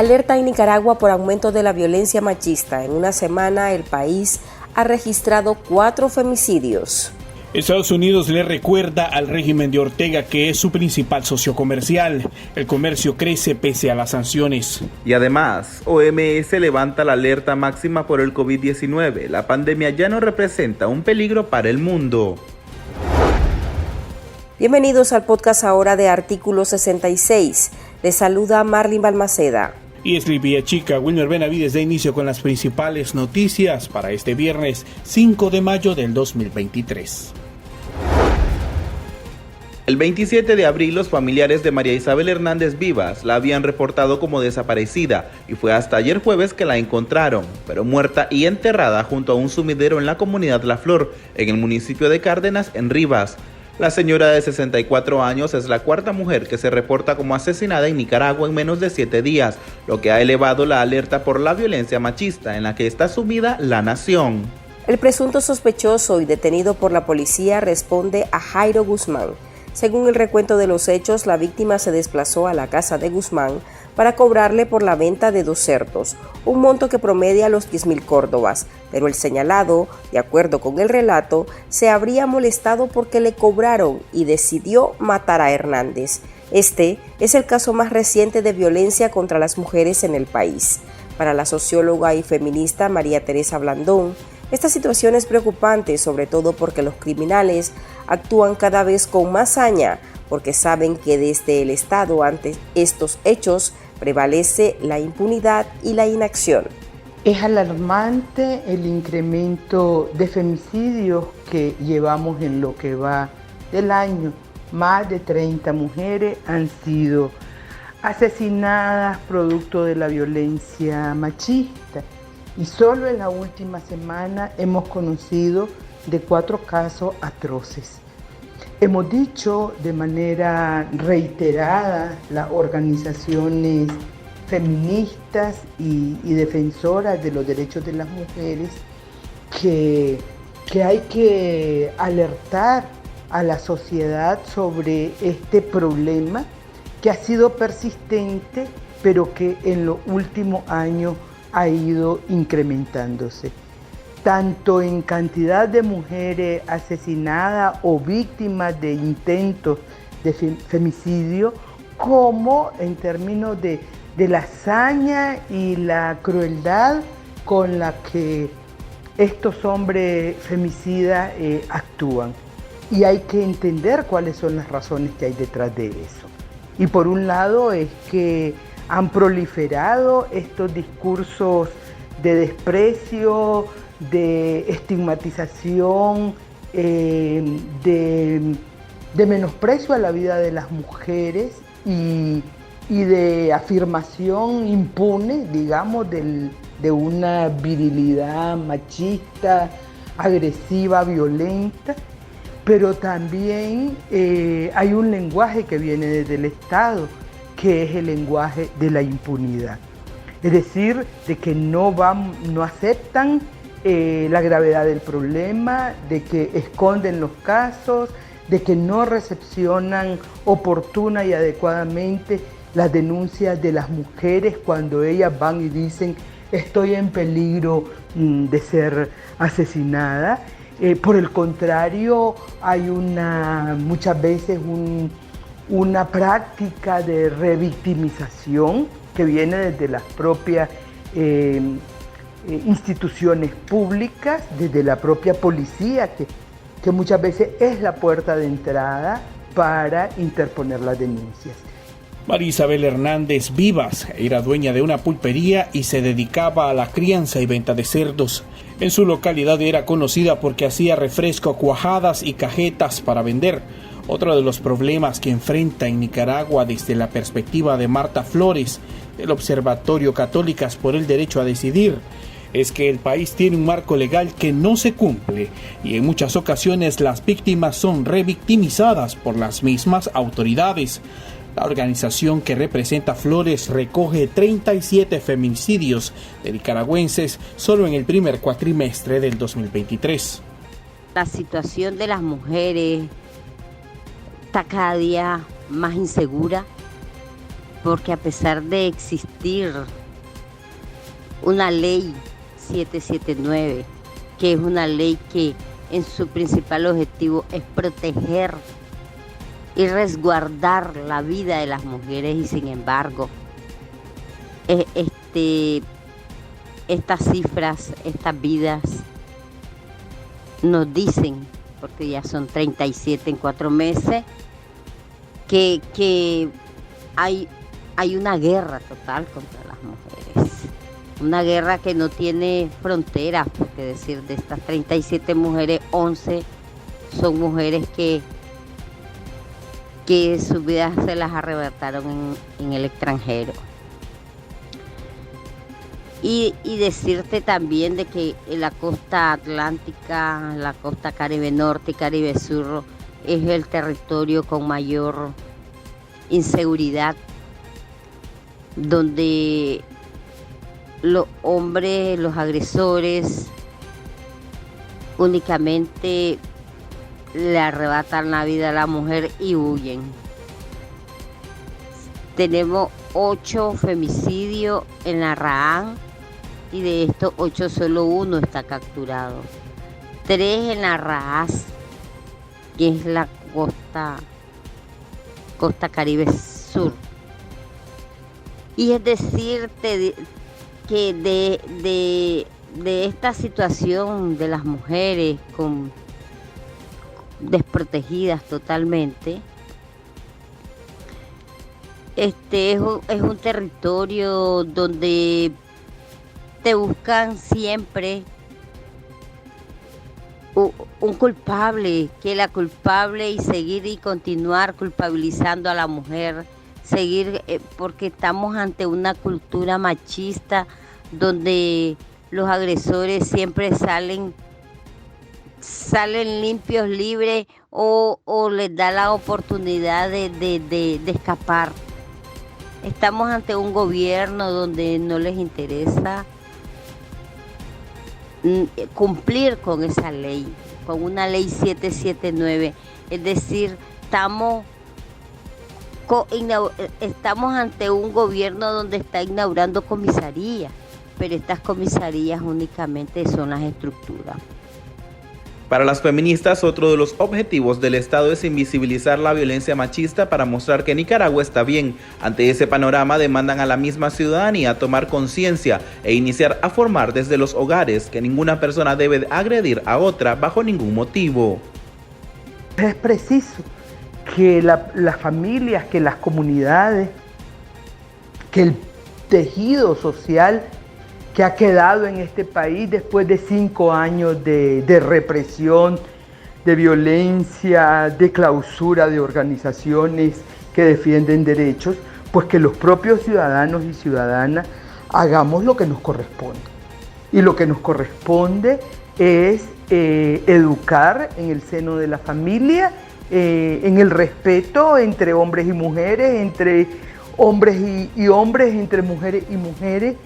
Alerta en Nicaragua por aumento de la violencia machista. En una semana el país ha registrado 4 femicidios. Estados Unidos le recuerda al régimen de Ortega que es su principal socio comercial. El comercio crece pese a las sanciones. Y además, OMS levanta la alerta máxima por el COVID-19. La pandemia ya no representa un peligro para el mundo. Bienvenidos al podcast ahora de Artículo 66. Les saluda Marlin Balmaceda. Y es Livia Chica. Wilmer Benavides da inicio con las principales noticias para este viernes 5 de mayo del 2023. El 27 de abril los familiares de María Isabel Hernández Vivas la habían reportado como desaparecida y fue hasta ayer jueves que la encontraron, pero muerta y enterrada junto a un sumidero en la comunidad La Flor, en el municipio de Cárdenas, en Rivas. La señora de 64 años es la 4ª mujer que se reporta como asesinada en Nicaragua en menos de 7 días, lo que ha elevado la alerta por la violencia machista en la que está sumida la nación. El presunto sospechoso y detenido por la policía responde a Jairo Guzmán. Según el recuento de los hechos, la víctima se desplazó a la casa de Guzmán para cobrarle por la venta de 2 cerdos, un monto que promedia los 10.000 córdobas, pero el señalado, de acuerdo con el relato, se habría molestado porque le cobraron y decidió matar a Hernández. Este es el caso más reciente de violencia contra las mujeres en el país. Para la socióloga y feminista María Teresa Blandón, esta situación es preocupante, sobre todo porque los criminales actúan cada vez con más saña, porque saben que desde el Estado ante estos hechos prevalece la impunidad y la inacción. Es alarmante el incremento de femicidios que llevamos en lo que va del año. Más de 30 mujeres han sido asesinadas producto de la violencia machista. Y solo en la última semana hemos conocido de 4 casos atroces. Hemos dicho de manera reiterada las organizaciones feministas y defensoras de los derechos de las mujeres que hay que alertar a la sociedad sobre este problema que ha sido persistente, pero que en los últimos años ha ido incrementándose, tanto en cantidad de mujeres asesinadas o víctimas de intentos de femicidio, como en términos de la hazaña y la crueldad con la que estos hombres femicidas actúan. Y hay que entender cuáles son las razones que hay detrás de eso. Y por un lado es que han proliferado estos discursos de desprecio, de estigmatización, de menosprecio a la vida de las mujeres y de afirmación impune, digamos, de una virilidad machista, agresiva, violenta. Pero también hay un lenguaje que viene desde el Estado, que es el lenguaje de la impunidad. Es decir, de que no aceptan la gravedad del problema, de que esconden los casos, de que no recepcionan oportuna y adecuadamente las denuncias de las mujeres cuando ellas van y dicen estoy en peligro de ser asesinada. Por el contrario, hay muchas veces una práctica de revictimización que viene desde las propias instituciones públicas, desde la propia policía, que muchas veces es la puerta de entrada para interponer las denuncias. María Isabel Hernández Vivas era dueña de una pulpería y se dedicaba a la crianza y venta de cerdos. En su localidad era conocida porque hacía refresco, cuajadas y cajetas para vender. Otro de los problemas que enfrenta en Nicaragua desde la perspectiva de Marta Flores, del Observatorio Católicas por el Derecho a Decidir, es que el país tiene un marco legal que no se cumple y en muchas ocasiones las víctimas son revictimizadas por las mismas autoridades. La organización que representa Flores recoge 37 feminicidios de nicaragüenses solo en el primer cuatrimestre del 2023. La situación de las mujeres está cada día más insegura. porque a pesar de existir una ley 779, que es una ley que en su principal objetivo es proteger y resguardar la vida de las mujeres, y sin embargo, estas cifras, estas vidas nos dicen, porque ya son 37 en 4 meses, que hay una guerra total contra las mujeres. Una guerra que no tiene fronteras, porque decir, de estas 37 mujeres, 11 son mujeres que sus vidas se las arrebataron en el extranjero. Y decirte también de que la costa atlántica, la costa Caribe Norte y Caribe Sur es el territorio con mayor inseguridad, donde los hombres, los agresores, únicamente le arrebatan la vida a la mujer y huyen. Tenemos 8 femicidios en la RAAN, y de estos 8 solo 1 está capturado. 3 en la RAAS, que es la costa Caribe Sur. Y es decirte que de esta situación de las mujeres desprotegidas totalmente, es un territorio donde te buscan siempre un culpable, que la culpable, y seguir y continuar culpabilizando a la mujer, seguir, porque estamos ante una cultura machista donde los agresores siempre salen limpios, libres, o les da la oportunidad de escapar. Estamos ante un gobierno donde no les interesa cumplir con esa ley, con una ley 779. Es decir, estamos ante un gobierno donde está inaugurando comisarías, pero estas comisarías únicamente son las estructuras. Para las feministas, otro de los objetivos del Estado es invisibilizar la violencia machista para mostrar que Nicaragua está bien. Ante ese panorama, demandan a la misma ciudadanía tomar conciencia e iniciar a formar desde los hogares que ninguna persona debe agredir a otra bajo ningún motivo. Es preciso que las familias, que las comunidades, que el tejido social que ha quedado en este país después de 5 años de represión, de violencia, de clausura de organizaciones que defienden derechos, pues que los propios ciudadanos y ciudadanas hagamos lo que nos corresponde. Y lo que nos corresponde es educar en el seno de la familia, en el respeto entre hombres y mujeres, entre hombres y hombres, entre mujeres y mujeres,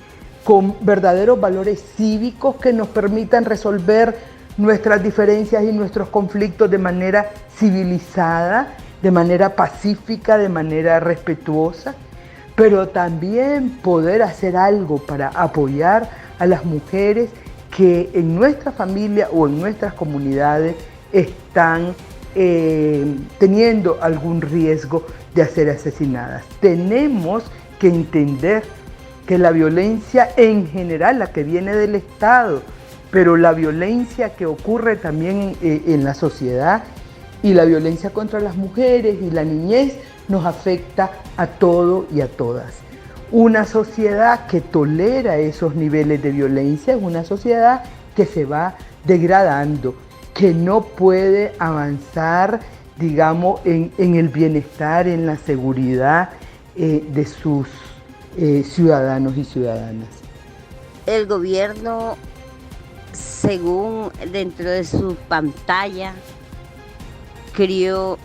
con verdaderos valores cívicos que nos permitan resolver nuestras diferencias y nuestros conflictos de manera civilizada, de manera pacífica, de manera respetuosa, pero también poder hacer algo para apoyar a las mujeres que en nuestra familia o en nuestras comunidades están teniendo algún riesgo de ser asesinadas. Tenemos que entender que la violencia en general, la que viene del Estado, pero la violencia que ocurre también en la sociedad y la violencia contra las mujeres y la niñez nos afecta a todos y a todas. Una sociedad que tolera esos niveles de violencia es una sociedad que se va degradando, que no puede avanzar, digamos, en el bienestar, en la seguridad de sus ciudadanos y ciudadanas. El gobierno, según dentro de su pantalla,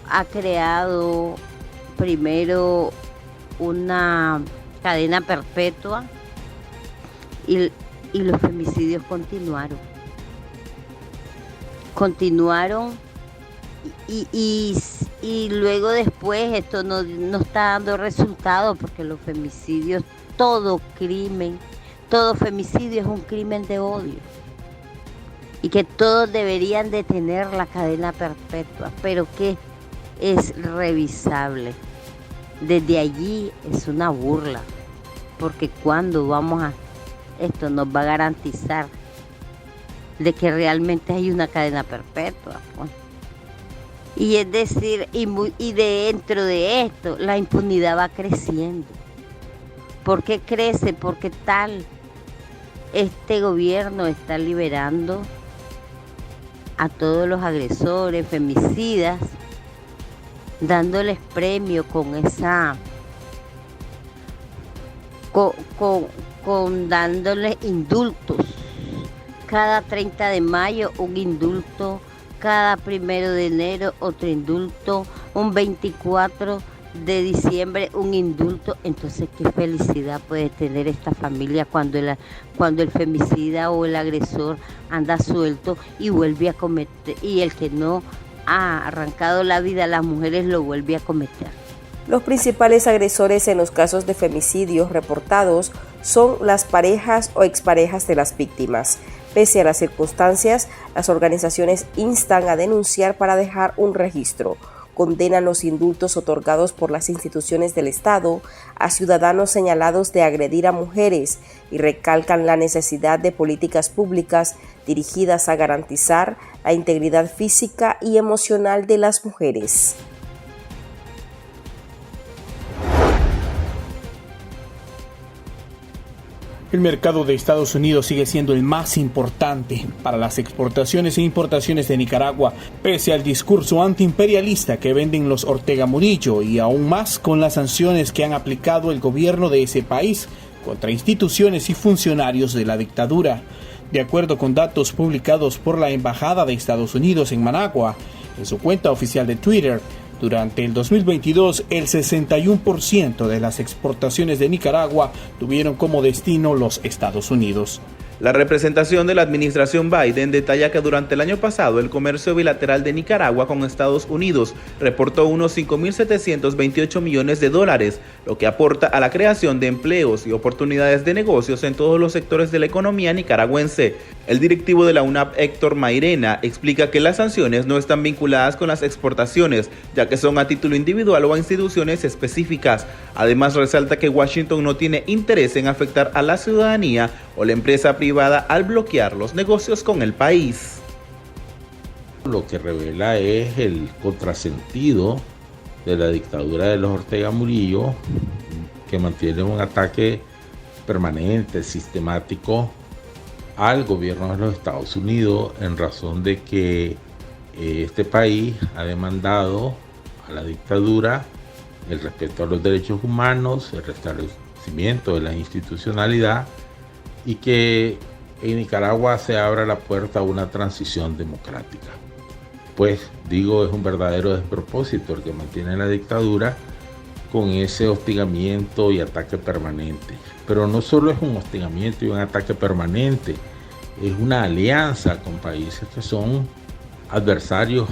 ha creado primero una cadena perpetua y los femicidios continuaron y y luego después esto no está dando resultado, porque los femicidios, todo femicidio es un crimen de odio, y que todos deberían de tener la cadena perpetua, pero que es revisable. Desde allí es una burla, porque cuando esto nos va a garantizar de que realmente hay una cadena perpetua, pues. Y es decir, y dentro de esto la impunidad va creciendo. ¿Por qué crece? Porque este gobierno está liberando a todos los agresores, femicidas, dándoles premio con dándoles indultos. Cada 30 de mayo un indulto, cada 1 de enero otro indulto, un 24 de diciembre un indulto. Entonces, ¿qué felicidad puede tener esta familia cuando el femicida o el agresor anda suelto y vuelve a cometer, y el que no ha arrancado la vida a las mujeres lo vuelve a cometer? Los principales agresores en los casos de femicidios reportados son las parejas o exparejas de las víctimas. Pese a las circunstancias, las organizaciones instan a denunciar para dejar un registro. Condenan los indultos otorgados por las instituciones del Estado a ciudadanos señalados de agredir a mujeres y recalcan la necesidad de políticas públicas dirigidas a garantizar la integridad física y emocional de las mujeres. El mercado de Estados Unidos sigue siendo el más importante para las exportaciones e importaciones de Nicaragua, pese al discurso antiimperialista que venden los Ortega Murillo, y aún más con las sanciones que han aplicado el gobierno de ese país contra instituciones y funcionarios de la dictadura. De acuerdo con datos publicados por la Embajada de Estados Unidos en Managua, en su cuenta oficial de Twitter, durante el 2022, el 61% de las exportaciones de Nicaragua tuvieron como destino los Estados Unidos. La representación de la administración Biden detalla que durante el año pasado el comercio bilateral de Nicaragua con Estados Unidos reportó unos 5.728 millones de dólares, lo que aporta a la creación de empleos y oportunidades de negocios en todos los sectores de la economía nicaragüense. El directivo de la UNAP, Héctor Mairena, explica que las sanciones no están vinculadas con las exportaciones, ya que son a título individual o a instituciones específicas. Además, resalta que Washington no tiene interés en afectar a la ciudadanía o la empresa privada al bloquear los negocios con el país. Lo que revela es el contrasentido de la dictadura de los Ortega Murillo, que mantiene un ataque permanente, sistemático al gobierno de los Estados Unidos, en razón de que este país ha demandado a la dictadura el respeto a los derechos humanos, el restablecimiento de la institucionalidad, y que en Nicaragua se abra la puerta a una transición democrática. Pues digo, es un verdadero despropósito el que mantiene la dictadura con ese hostigamiento y ataque permanente. Pero no solo es un hostigamiento y un ataque permanente, es una alianza con países que son adversarios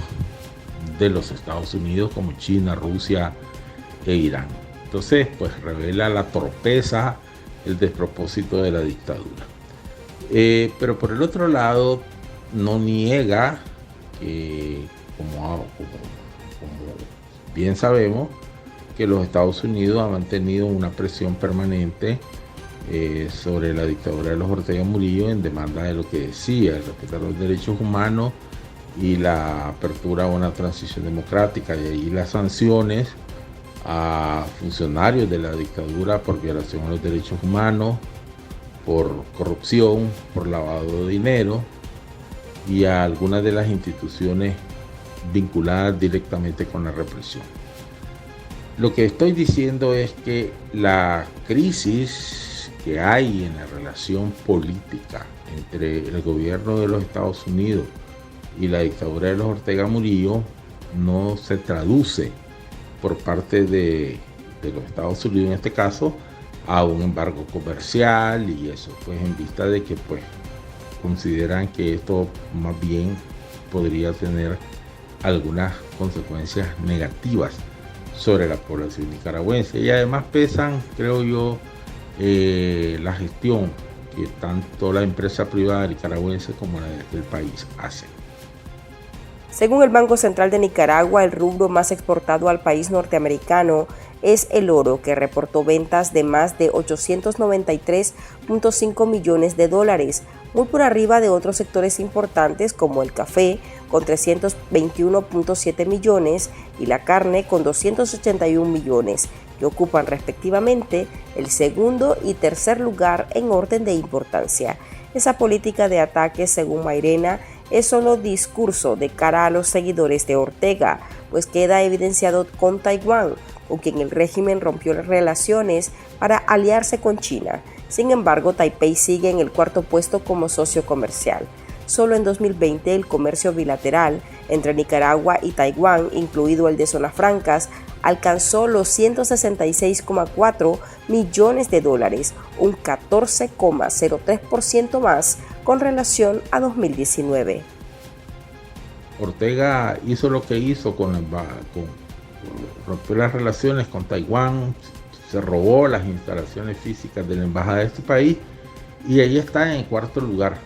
de los Estados Unidos, como China, Rusia e Irán. Entonces, pues revela la torpeza, el despropósito de la dictadura. Pero por el otro lado, no niega que, como bien sabemos, que los Estados Unidos han mantenido una presión permanente sobre la dictadura de los Ortega Murillo en demanda de lo que decía, el respeto a los derechos humanos y la apertura a una transición democrática. De ahí las sanciones a funcionarios de la dictadura por violación a los derechos humanos, por corrupción, por lavado de dinero, y a algunas de las instituciones vinculadas directamente con la represión. Lo que estoy diciendo es que la crisis que hay en la relación política entre el gobierno de los Estados Unidos y la dictadura de los Ortega Murillo no se traduce por parte de los Estados Unidos, en este caso, a un embargo comercial, y eso pues en vista de que pues consideran que esto más bien podría tener algunas consecuencias negativas sobre la población nicaragüense. Y además pesan, creo yo, la gestión que tanto la empresa privada nicaragüense como la del país hacen. Según el Banco Central de Nicaragua, el rubro más exportado al país norteamericano es el oro, que reportó ventas de más de 893.5 millones de dólares, muy por arriba de otros sectores importantes como el café, con 321.7 millones, y la carne, con 281 millones, que ocupan respectivamente el segundo y tercer lugar en orden de importancia. Esa política de ataques, según Mairena, es solo discurso de cara a los seguidores de Ortega, pues queda evidenciado con Taiwán, con quien el régimen rompió las relaciones para aliarse con China. Sin embargo, Taipei sigue en el cuarto puesto como socio comercial. Solo en 2020 el comercio bilateral entre Nicaragua y Taiwán, incluido el de zonas francas, alcanzó los 166,4 millones de dólares, un 14,03% más con relación a 2019. Ortega hizo lo que hizo rompió las relaciones con Taiwán, se robó las instalaciones físicas de la embajada de este país y ahí está en cuarto lugar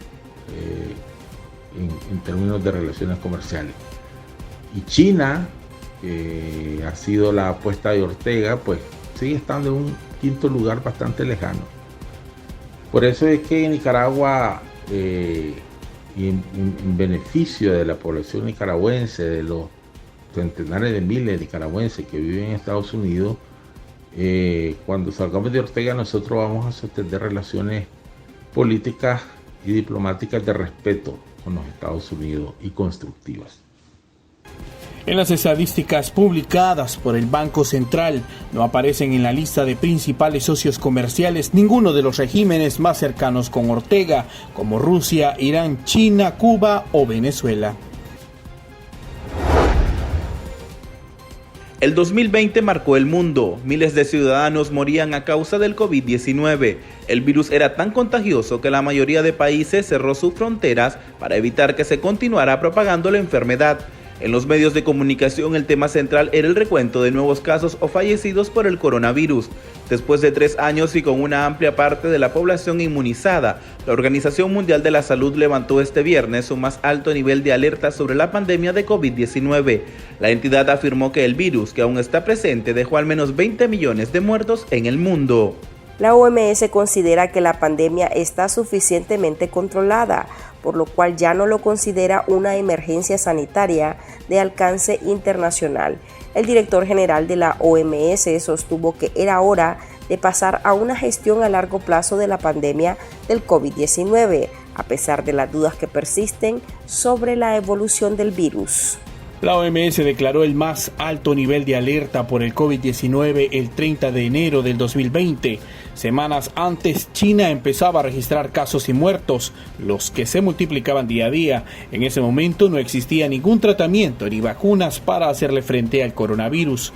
en términos de relaciones comerciales. Y China, que ha sido la apuesta de Ortega, pues sigue estando en un quinto lugar bastante lejano. Por eso es que Nicaragua, en beneficio de la población nicaragüense, de los centenares de miles de nicaragüenses que viven en Estados Unidos, cuando salgamos de Ortega nosotros vamos a sostener relaciones políticas y diplomáticas de respeto con los Estados Unidos y constructivas. En las estadísticas publicadas por el Banco Central no aparecen en la lista de principales socios comerciales ninguno de los regímenes más cercanos con Ortega, como Rusia, Irán, China, Cuba o Venezuela. El 2020 marcó el mundo. Miles de ciudadanos morían a causa del COVID-19. El virus era tan contagioso que la mayoría de países cerró sus fronteras para evitar que se continuara propagando la enfermedad. En los medios de comunicación el tema central era el recuento de nuevos casos o fallecidos por el coronavirus. Después de 3 años y con una amplia parte de la población inmunizada, la Organización Mundial de la Salud levantó este viernes su más alto nivel de alerta sobre la pandemia de COVID-19. La entidad afirmó que el virus, que aún está presente, dejó al menos 20 millones de muertos en el mundo. La OMS considera que la pandemia está suficientemente controlada, por lo cual ya no lo considera una emergencia sanitaria de alcance internacional. El director general de la OMS sostuvo que era hora de pasar a una gestión a largo plazo de la pandemia del COVID-19, a pesar de las dudas que persisten sobre la evolución del virus. La OMS declaró el más alto nivel de alerta por el COVID-19 el 30 de enero del 2020. Semanas antes, China empezaba a registrar casos y muertos, los que se multiplicaban día a día. En ese momento no existía ningún tratamiento ni vacunas para hacerle frente al coronavirus.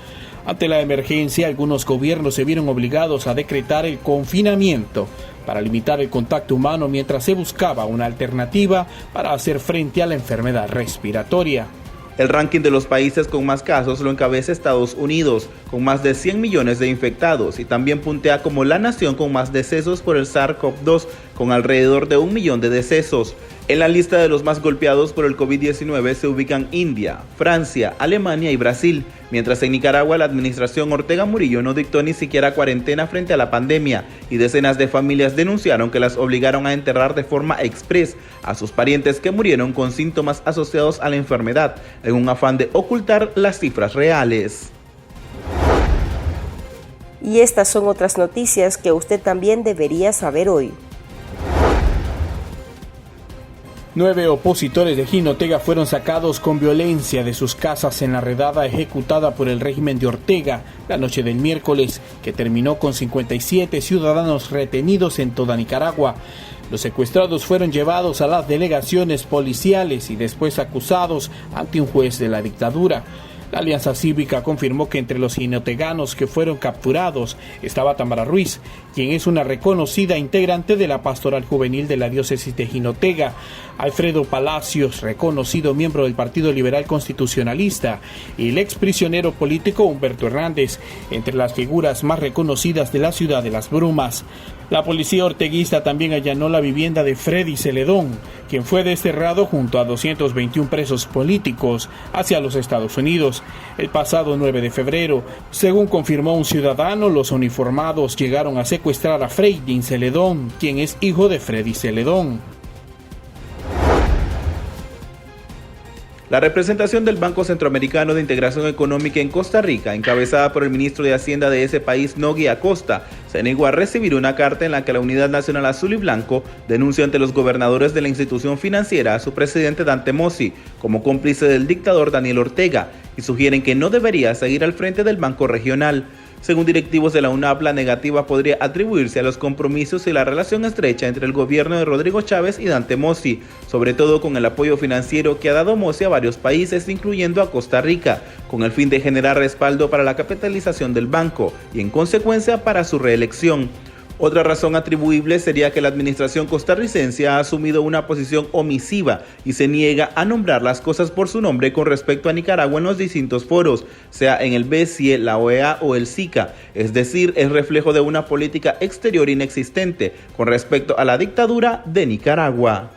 Ante la emergencia, algunos gobiernos se vieron obligados a decretar el confinamiento para limitar el contacto humano mientras se buscaba una alternativa para hacer frente a la enfermedad respiratoria. El ranking de los países con más casos lo encabeza Estados Unidos, con más de 100 millones de infectados, y también puntea como la nación con más decesos por el SARS-CoV-2, con alrededor de 1 millón de decesos. En la lista de los más golpeados por el COVID-19 se ubican India, Francia, Alemania y Brasil, mientras en Nicaragua la administración Ortega Murillo no dictó ni siquiera cuarentena frente a la pandemia, y decenas de familias denunciaron que las obligaron a enterrar de forma express a sus parientes que murieron con síntomas asociados a la enfermedad, en un afán de ocultar las cifras reales. Y estas son otras noticias que usted también debería saber hoy. 9 opositores de Jinotega fueron sacados con violencia de sus casas en la redada ejecutada por el régimen de Ortega la noche del miércoles, que terminó con 57 ciudadanos retenidos en toda Nicaragua. Los secuestrados fueron llevados a las delegaciones policiales y después acusados ante un juez de la dictadura. La Alianza Cívica confirmó que entre los jinoteganos que fueron capturados estaba Tamara Ruiz, quien es una reconocida integrante de la Pastoral Juvenil de la Diócesis de Jinotega, Alfredo Palacios, reconocido miembro del Partido Liberal Constitucionalista, y el exprisionero político Humberto Hernández, entre las figuras más reconocidas de la ciudad de Las Brumas. La policía orteguista también allanó la vivienda de Freddy Celedón, quien fue desterrado junto a 221 presos políticos hacia los Estados Unidos el pasado 9 de febrero. Según confirmó un ciudadano, los uniformados llegaron a secuestrar a Freddy Celedón, quien es hijo de Freddy Celedón. La representación del Banco Centroamericano de Integración Económica en Costa Rica, encabezada por el ministro de Hacienda de ese país, Nogui Acosta, se negó a recibir una carta en la que la Unidad Nacional Azul y Blanco denunció ante los gobernadores de la institución financiera a su presidente Dante Mossi como cómplice del dictador Daniel Ortega y sugieren que no debería seguir al frente del Banco Regional. Según directivos de la UNAP, la negativa podría atribuirse a los compromisos y la relación estrecha entre el gobierno de Rodrigo Chávez y Dante Mossi, sobre todo con el apoyo financiero que ha dado Mossi a varios países, incluyendo a Costa Rica, con el fin de generar respaldo para la capitalización del banco y, en consecuencia, para su reelección. Otra razón atribuible sería que la administración costarricense ha asumido una posición omisiva y se niega a nombrar las cosas por su nombre con respecto a Nicaragua en los distintos foros, sea en el BCE, la OEA o el SICA, es decir, es reflejo de una política exterior inexistente con respecto a la dictadura de Nicaragua.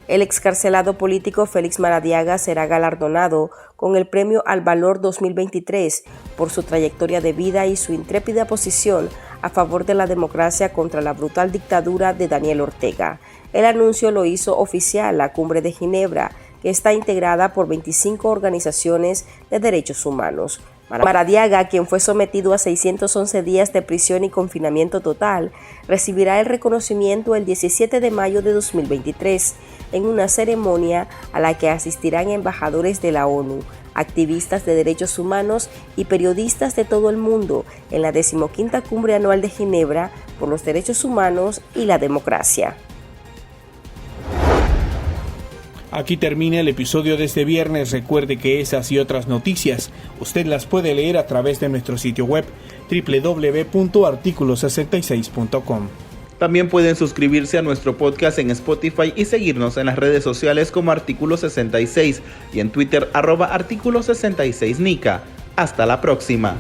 El excarcelado político Félix Maradiaga será galardonado con el Premio al Valor 2023 por su trayectoria de vida y su intrépida posición a favor de la democracia contra la brutal dictadura de Daniel Ortega. El anuncio lo hizo oficial la Cumbre de Ginebra, que está integrada por 25 organizaciones de derechos humanos. Maradiaga, quien fue sometido a 611 días de prisión y confinamiento total, recibirá el reconocimiento el 17 de mayo de 2023 en una ceremonia a la que asistirán embajadores de la ONU, activistas de derechos humanos y periodistas de todo el mundo en la 15ª Cumbre Anual de Ginebra por los Derechos Humanos y la Democracia. Aquí termina el episodio de este viernes. Recuerde que esas y otras noticias usted las puede leer a través de nuestro sitio web www.articulo66.com. También pueden suscribirse a nuestro podcast en Spotify y seguirnos en las redes sociales como Artículo 66 y en Twitter @Artículo 66 Nica. Hasta la próxima.